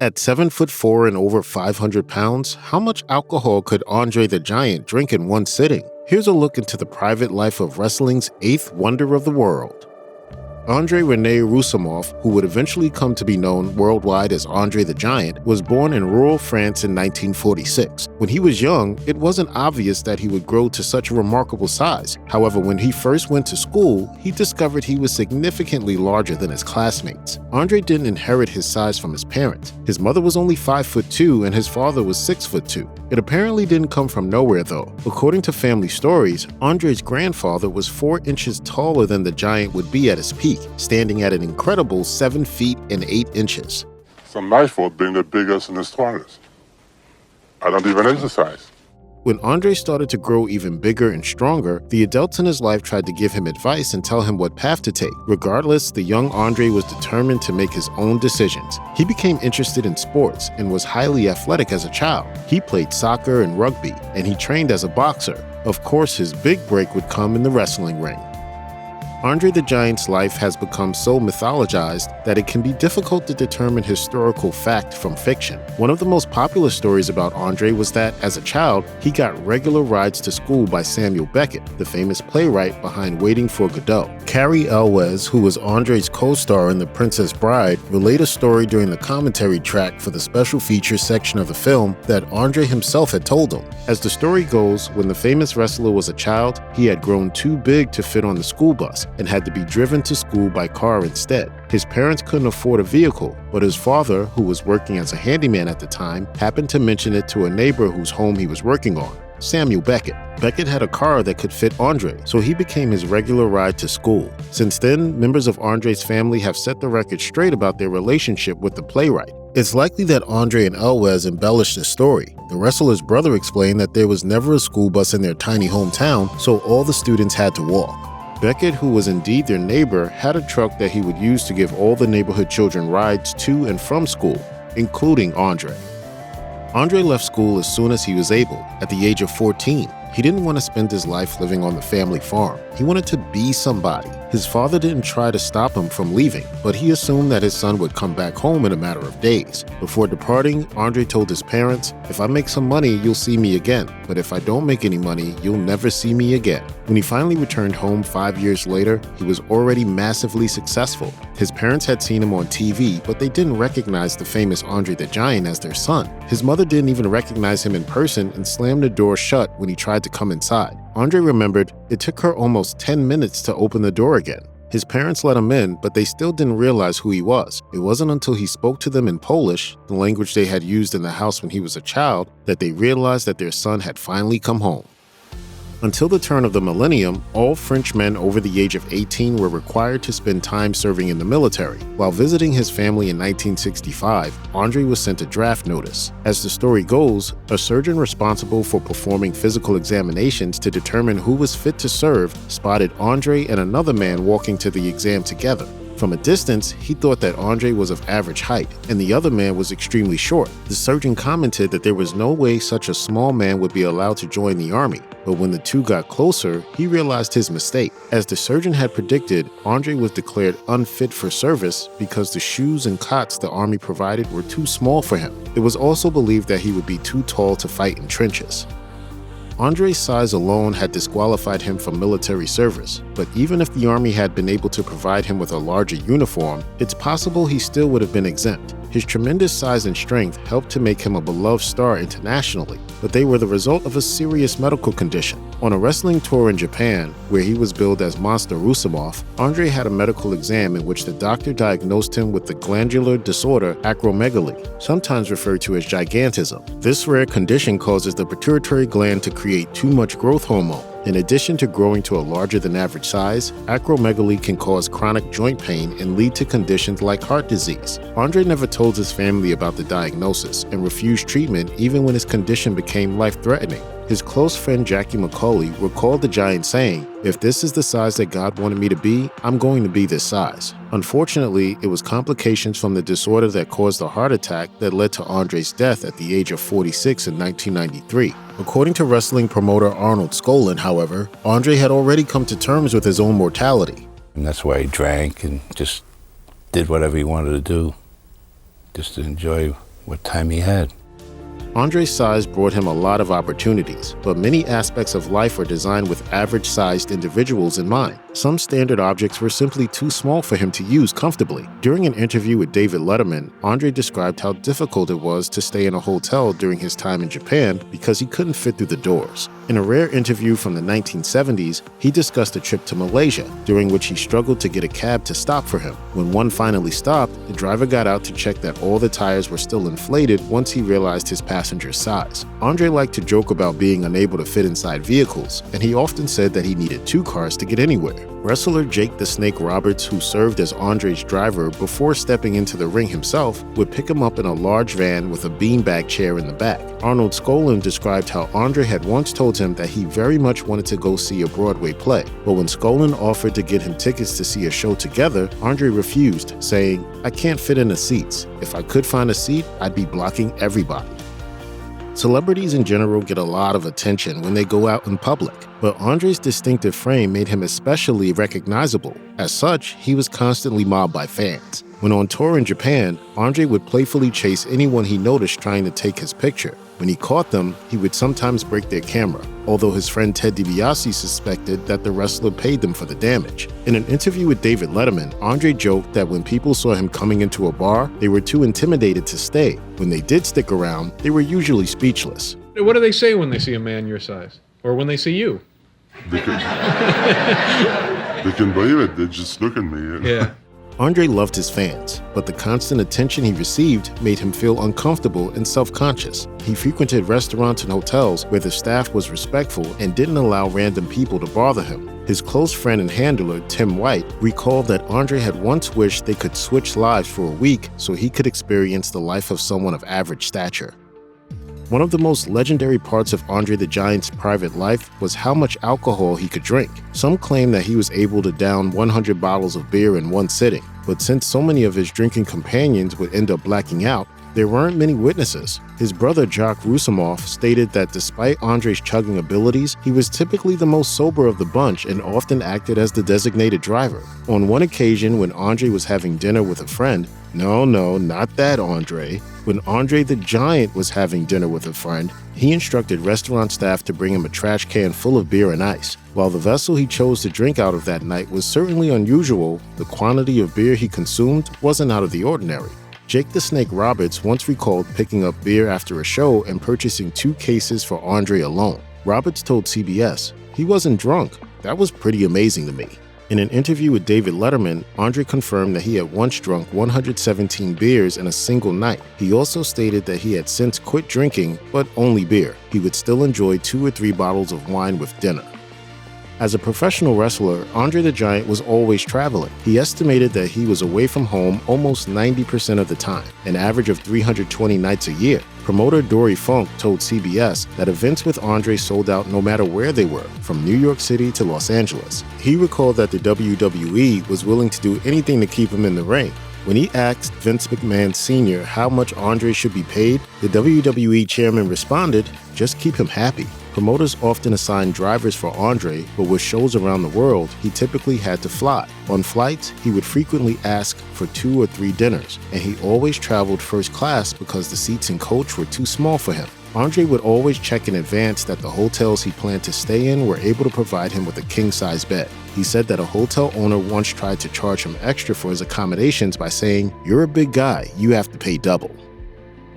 At 7'4" and over 500 pounds, how much alcohol could Andre the Giant drink in one sitting? Here's a look into the private life of wrestling's eighth wonder of the world. Andre Rene Roussimoff, who would eventually come to be known worldwide as Andre the Giant, was born in rural France in 1946. When he was young, it wasn't obvious that he would grow to such a remarkable size. However, when he first went to school, he discovered he was significantly larger than his classmates. Andre didn't inherit his size from his parents. His mother was only 5'2" and his father was 6'2". It apparently didn't come from nowhere though. According to family stories, Andre's grandfather was 4 inches taller than the Giant would be at his peak, standing at an incredible 7 feet and 8 inches. It's not my fault being the biggest and the strongest. I don't even exercise. When Andre started to grow even bigger and stronger, the adults in his life tried to give him advice and tell him what path to take. Regardless, the young Andre was determined to make his own decisions. He became interested in sports and was highly athletic as a child. He played soccer and rugby, and he trained as a boxer. Of course, his big break would come in the wrestling ring. Andre the Giant's life has become so mythologized that it can be difficult to determine historical fact from fiction. One of the most popular stories about Andre was that, as a child, he got regular rides to school by Samuel Beckett, the famous playwright behind Waiting for Godot. Cary Elwes, who was Andre's co-star in The Princess Bride, relayed a story during the commentary track for the special features section of the film that Andre himself had told him. As the story goes, when the famous wrestler was a child, he had grown too big to fit on the school bus and had to be driven to school by car instead. His parents couldn't afford a vehicle, but his father, who was working as a handyman at the time, happened to mention it to a neighbor whose home he was working on, Samuel Beckett. Beckett had a car that could fit Andre, so he became his regular ride to school. Since then, members of Andre's family have set the record straight about their relationship with the playwright. It's likely that Andre and Elwes embellished the story. The wrestler's brother explained that there was never a school bus in their tiny hometown, so all the students had to walk. Beckett, who was indeed their neighbor, had a truck that he would use to give all the neighborhood children rides to and from school, including Andre. Andre left school as soon as he was able, at the age of 14. He didn't want to spend his life living on the family farm. He wanted to be somebody. His father didn't try to stop him from leaving, but he assumed that his son would come back home in a matter of days. Before departing, Andre told his parents, "If I make some money, you'll see me again. But if I don't make any money, you'll never see me again." When he finally returned home 5 years later, he was already massively successful. His parents had seen him on TV, but they didn't recognize the famous Andre the Giant as their son. His mother didn't even recognize him in person and slammed the door shut when he tried to come inside. Andre remembered it took her almost 10 minutes to open the door again. His parents let him in, but they still didn't realize who he was. It wasn't until he spoke to them in Polish, the language they had used in the house when he was a child, that they realized that their son had finally come home. Until the turn of the millennium, all French men over the age of 18 were required to spend time serving in the military. While visiting his family in 1965, Andre was sent a draft notice. As the story goes, a surgeon responsible for performing physical examinations to determine who was fit to serve spotted Andre and another man walking to the exam together. From a distance, he thought that Andre was of average height, and the other man was extremely short. The surgeon commented that there was no way such a small man would be allowed to join the army, but when the two got closer, he realized his mistake. As the surgeon had predicted, Andre was declared unfit for service because the shoes and cots the army provided were too small for him. It was also believed that he would be too tall to fight in trenches. Andre's size alone had disqualified him from military service, but even if the army had been able to provide him with a larger uniform, it's possible he still would have been exempt. His tremendous size and strength helped to make him a beloved star internationally, but they were the result of a serious medical condition. On a wrestling tour in Japan, where he was billed as Monster Roussimoff, Andre had a medical exam in which the doctor diagnosed him with the glandular disorder acromegaly, sometimes referred to as gigantism. This rare condition causes the pituitary gland to create too much growth hormone. In addition to growing to a larger than average size, acromegaly can cause chronic joint pain and lead to conditions like heart disease. Andre never told his family about the diagnosis and refused treatment even when his condition became life-threatening. His close friend Jackie McCauley recalled the Giant saying, "If this is the size that God wanted me to be, I'm going to be this size." Unfortunately, it was complications from the disorder that caused a heart attack that led to Andre's death at the age of 46 in 1993. According to wrestling promoter Arnold Skolin, however, Andre had already come to terms with his own mortality. And that's why he drank and just did whatever he wanted to do, just to enjoy what time he had. Andre's size brought him a lot of opportunities, but many aspects of life are designed with average-sized individuals in mind. Some standard objects were simply too small for him to use comfortably. During an interview with David Letterman, Andre described how difficult it was to stay in a hotel during his time in Japan because he couldn't fit through the doors. In a rare interview from the 1970s, he discussed a trip to Malaysia, during which he struggled to get a cab to stop for him. When one finally stopped, the driver got out to check that all the tires were still inflated once he realized his passenger's size. Andre liked to joke about being unable to fit inside vehicles, and he often said that he needed 2 cars to get anywhere. Wrestler Jake the Snake Roberts, who served as Andre's driver before stepping into the ring himself, would pick him up in a large van with a beanbag chair in the back. Arnold Skolin described how Andre had once told him that he very much wanted to go see a Broadway play, but when Skolin offered to get him tickets to see a show together, Andre refused, saying, "I can't fit in the seats. If I could find a seat, I'd be blocking everybody." Celebrities in general get a lot of attention when they go out in public, but Andre's distinctive frame made him especially recognizable. As such, he was constantly mobbed by fans. When on tour in Japan, Andre would playfully chase anyone he noticed trying to take his picture. When he caught them, he would sometimes break their camera, although his friend Ted DiBiase suspected that the wrestler paid them for the damage. In an interview with David Letterman, Andre joked that when people saw him coming into a bar, they were too intimidated to stay. When they did stick around, they were usually speechless. What do they say when they see a man your size? Or when they see you? They can believe it. They just look at me. Yeah. Andre loved his fans, but the constant attention he received made him feel uncomfortable and self-conscious. He frequented restaurants and hotels where the staff was respectful and didn't allow random people to bother him. His close friend and handler, Tim White, recalled that Andre had once wished they could switch lives for a week so he could experience the life of someone of average stature. One of the most legendary parts of Andre the Giant's private life was how much alcohol he could drink. Some claim that he was able to down 100 bottles of beer in one sitting, but since so many of his drinking companions would end up blacking out, there weren't many witnesses. His brother Jacques Roussimoff stated that despite Andre's chugging abilities, he was typically the most sober of the bunch and often acted as the designated driver. On one occasion when Andre was having dinner with a friend, no, not that Andre. When Andre the Giant was having dinner with a friend, he instructed restaurant staff to bring him a trash can full of beer and ice. While the vessel he chose to drink out of that night was certainly unusual, the quantity of beer he consumed wasn't out of the ordinary. Jake the Snake Roberts once recalled picking up beer after a show and purchasing 2 cases for Andre alone. Roberts told CBS, "He wasn't drunk. That was pretty amazing to me." In an interview with David Letterman, Andre confirmed that he had once drunk 117 beers in a single night. He also stated that he had since quit drinking, but only beer. He would still enjoy 2 or 3 bottles of wine with dinner. As a professional wrestler, Andre the Giant was always traveling. He estimated that he was away from home almost 90% of the time, an average of 320 nights a year. Promoter Dory Funk told CBS that events with Andre sold out no matter where they were, from New York City to Los Angeles. He recalled that the WWE was willing to do anything to keep him in the ring. When he asked Vince McMahon Sr. how much Andre should be paid, the WWE chairman responded, "Just keep him happy." Promoters often assigned drivers for Andre, but with shows around the world, he typically had to fly. On flights, he would frequently ask for 2 or 3 dinners, and he always traveled first class because the seats in coach were too small for him. Andre would always check in advance that the hotels he planned to stay in were able to provide him with a king-size bed. He said that a hotel owner once tried to charge him extra for his accommodations by saying, "You're a big guy, you have to pay double."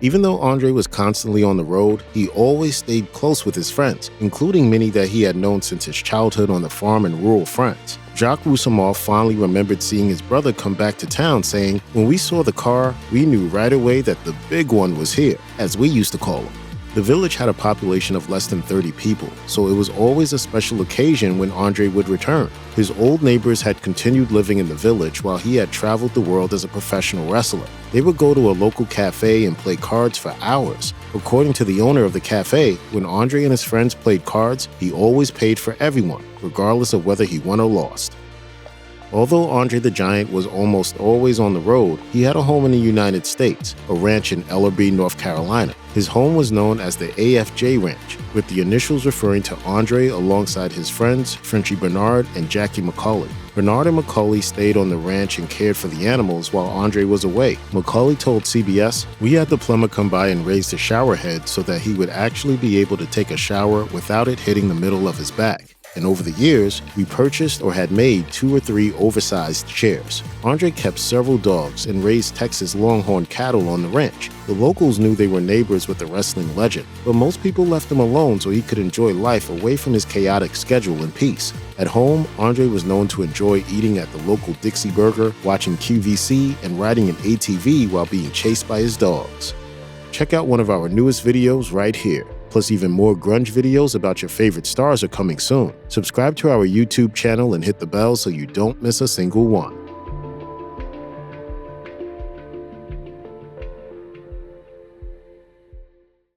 Even though Andre was constantly on the road, he always stayed close with his friends, including many that he had known since his childhood on the farm in rural France. Jacques Roussimoff fondly remembered seeing his brother come back to town saying, "When we saw the car, we knew right away that the big one was here," as we used to call him. The village had a population of less than 30 people, so it was always a special occasion when Andre would return. His old neighbors had continued living in the village while he had traveled the world as a professional wrestler. They would go to a local cafe and play cards for hours. According to the owner of the cafe, when Andre and his friends played cards, he always paid for everyone, regardless of whether he won or lost. Although Andre the Giant was almost always on the road, he had a home in the United States, a ranch in Ellerbe, North Carolina. His home was known as the AFJ Ranch, with the initials referring to Andre alongside his friends Frenchie Bernard and Jackie McCauley. Bernard and McCauley stayed on the ranch and cared for the animals while Andre was away. McCauley told CBS, "We had the plumber come by and raise the shower head so that he would actually be able to take a shower without it hitting the middle of his back. And over the years, we purchased or had made 2 or 3 oversized chairs." Andre kept several dogs and raised Texas Longhorn cattle on the ranch. The locals knew they were neighbors with the wrestling legend, but most people left him alone so he could enjoy life away from his chaotic schedule in peace. At home, Andre was known to enjoy eating at the local Dixie Burger, watching QVC, and riding an ATV while being chased by his dogs. Check out one of our newest videos right here. Plus, even more grunge videos about your favorite stars are coming soon. Subscribe to our YouTube channel and hit the bell so you don't miss a single one.